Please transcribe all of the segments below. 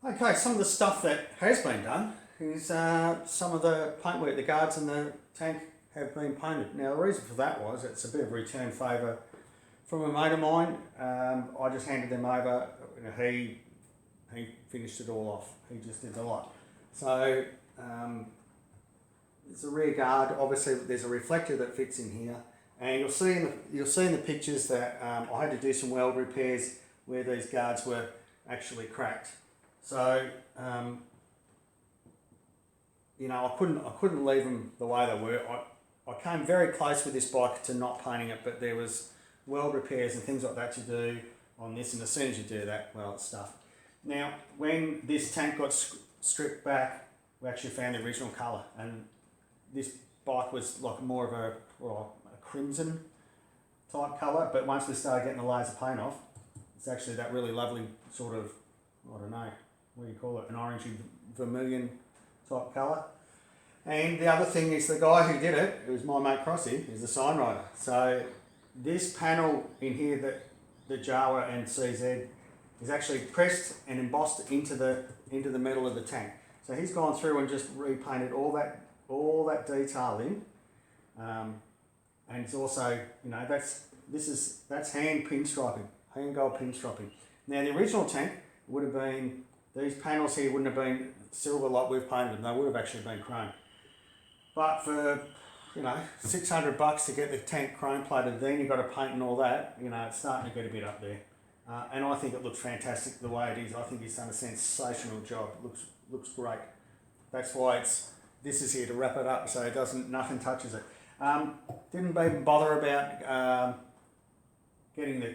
Okay, some of the stuff that has been done is some of the paintwork. The guards in the tank have been painted. Now the reason for that was it's a bit of a return favour from a mate of mine. I just handed them over. He finished it all off. He just did the lot. So it's a rear guard. Obviously, there's a reflector that fits in here, and you'll see in the pictures that I had to do some weld repairs where these guards were actually cracked. So I couldn't leave them the way they were. I came very close with this bike to not painting it, but there was weld repairs and things like that to do on this, and as soon as you do that, well, it's stuff. Now, when this tank got stripped back, we actually found the original colour, and this bike was like more of a crimson type colour, but once we started getting the layers of paint off, it's actually that really lovely sort of, I don't know, what do you call it, an orangey vermilion type colour. And the other thing is the guy who did it, it was my mate Crossy, is the sign writer. So this panel in here, that the Jawa and CZ, is actually pressed and embossed into the metal of the tank. So he's gone through and just repainted all that detail in, and it's also, that's hand pinstriping, hand gold pinstriping. Now the original tank would have been, these panels here wouldn't have been silver like we've painted them, they would have actually been chrome. But for, $600 to get the tank chrome plated, then you've got to paint and all that, it's starting to get a bit up there. And I think it looks fantastic the way it is. I think he's done a sensational job. It looks great. That's why this is here to wrap it up, so nothing touches it. Didn't even bother about getting the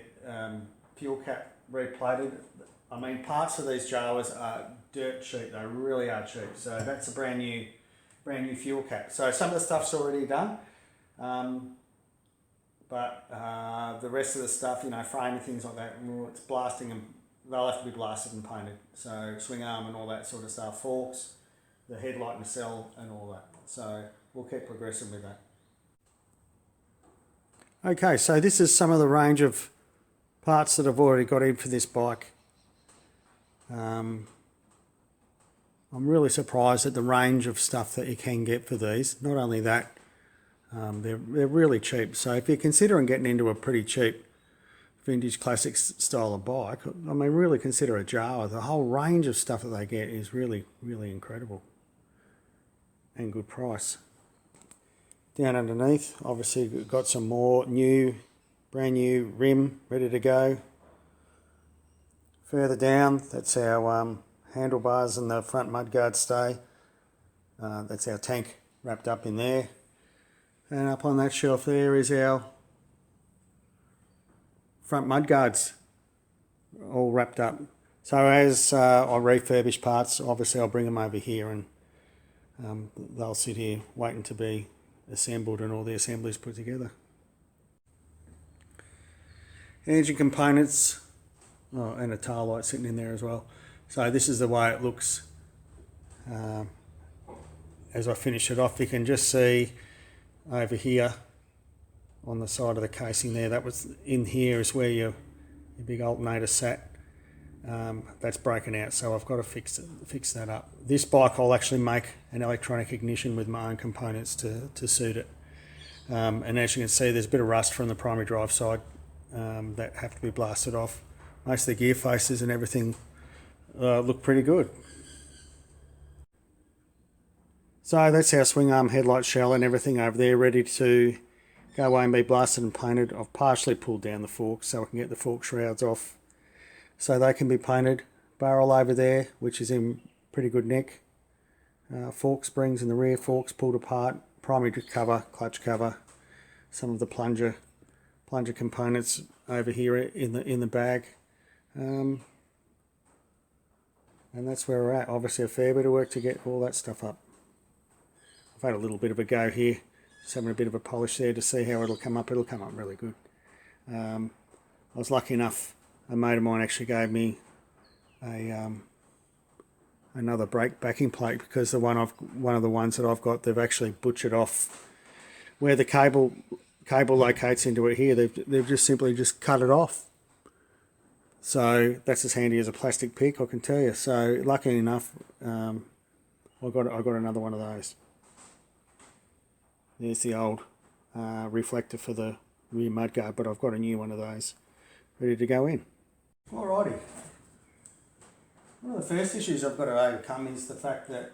fuel cap replated. I mean, parts of these Jawas are dirt cheap. They really are cheap. So that's a brand new fuel cap. So some of the stuff's already done, but the rest of the stuff, frame and things like that, it's blasting, and they'll have to be blasted and painted. So swing arm and all that sort of stuff, forks, the headlight nacelle and all that. So we'll keep progressing with that. Okay, so this is some of the range of parts that I've already got in for this bike. I'm really surprised at the range of stuff that you can get for these. Not only that, they're really cheap. So if you're considering getting into a pretty cheap vintage classic style of bike, I mean, really consider a Jawa. The whole range of stuff that they get is really, really incredible and good price. Down underneath, obviously we've got some more brand new rim ready to go. Further down, that's our handlebars and the front mudguard stay. That's our tank wrapped up in there. And up on that shelf there is our front mudguards all wrapped up. So as I refurbish parts, obviously I'll bring them over here, and they'll sit here waiting to be assembled and all the assemblies put together. Engine components, and a tail light sitting in there as well. So this is the way it looks as I finish it off. You can just see over here on the side of the casing there, that was in here is where your big alternator sat. That's broken out, so I've got to fix that up. This bike I'll actually make an electronic ignition with my own components to suit it. And as you can see, there's a bit of rust from the primary drive side that have to be blasted off. Most of the gear faces and everything look pretty good. So that's our swing arm headlight shell and everything over there ready to go away and be blasted and painted. I've partially pulled down the forks so I can get the fork shrouds off so they can be painted. Barrel over there, which is in pretty good nick. Fork springs in the rear, forks pulled apart. Primary cover, clutch cover. Some of the plunger components over here in the bag. And that's where we're at. Obviously a fair bit of work to get all that stuff up. I've had a little bit of a go here, just having a bit of a polish there to see how it'll come up. It'll come up really good. I was lucky enough, a mate of mine actually gave me another brake backing plate, because one of the ones that I've got, they've actually butchered off where the cable locates into it here. They've just simply cut it off. So that's as handy as a plastic pick, I can tell you. So lucky enough, I got another one of those. There's the old reflector for the rear mudguard, but I've got a new one of those ready to go in. Alrighty. One of the first issues I've got to overcome is the fact that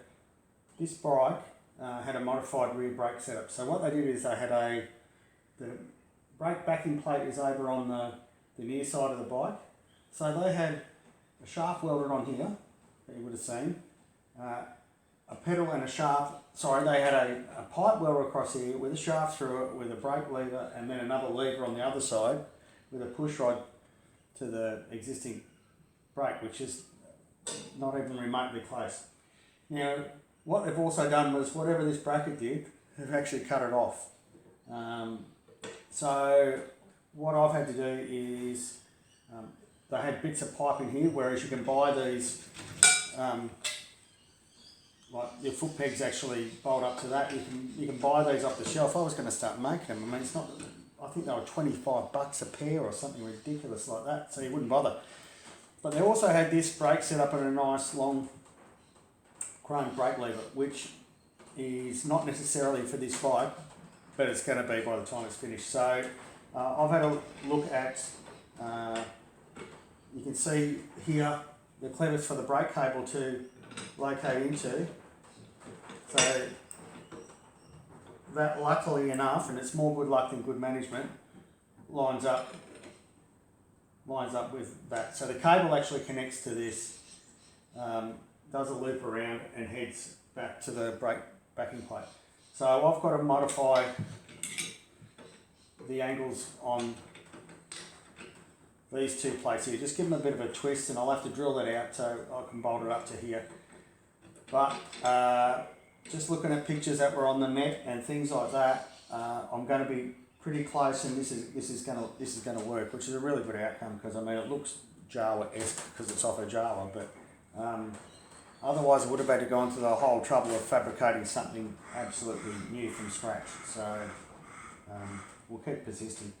this bike had a modified rear brake setup. So what they did is they had the brake backing plate is over on the near side of the bike. So they had a shaft welded on here, that you would have seen, a pedal and a shaft. Sorry, they had a pipe welder across here with a shaft through it with a brake lever and then another lever on the other side with a push rod to the existing brake, which is not even remotely close. Now, what they've also done was whatever this bracket did, they've actually cut it off. So what I've had to do is, they had bits of pipe in here, whereas you can buy these, like your foot pegs actually bolt up to that. You can buy these off the shelf. I was going to start making them. I mean, it's not. I think they were $25 a pair or something ridiculous like that. So you wouldn't bother. But they also had this brake set up in a nice long chrome brake lever, which is not necessarily for this bike, but it's going to be by the time it's finished. So I've had a look at. You can see here the clevers for the brake cable to locate into. So that, luckily enough, and it's more good luck than good management, lines up with that. So the cable actually connects to this, does a loop around and heads back to the brake backing plate. So I've got to modify the angles on these two plates here, just give them a bit of a twist, and I'll have to drill that out so I can bolt it up to here. But just looking at pictures that were on the net and things like that, I'm going to be pretty close, and this is going to work, which is a really good outcome, because I mean it looks Jawa-esque because it's off a Jawa, but otherwise I would have had to go into the whole trouble of fabricating something absolutely new from scratch. So we'll keep persisting.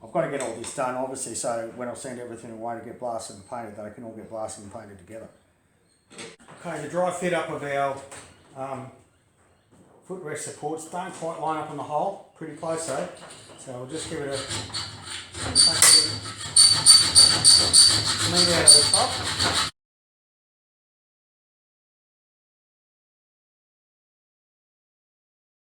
I've got to get all this done, obviously, so when I send everything away to get blasted and painted, they can all get blasted and painted together. Okay, the dry fit up of our footrest supports don't quite line up on the hole, pretty close though, so we'll just give it a clean out of the top.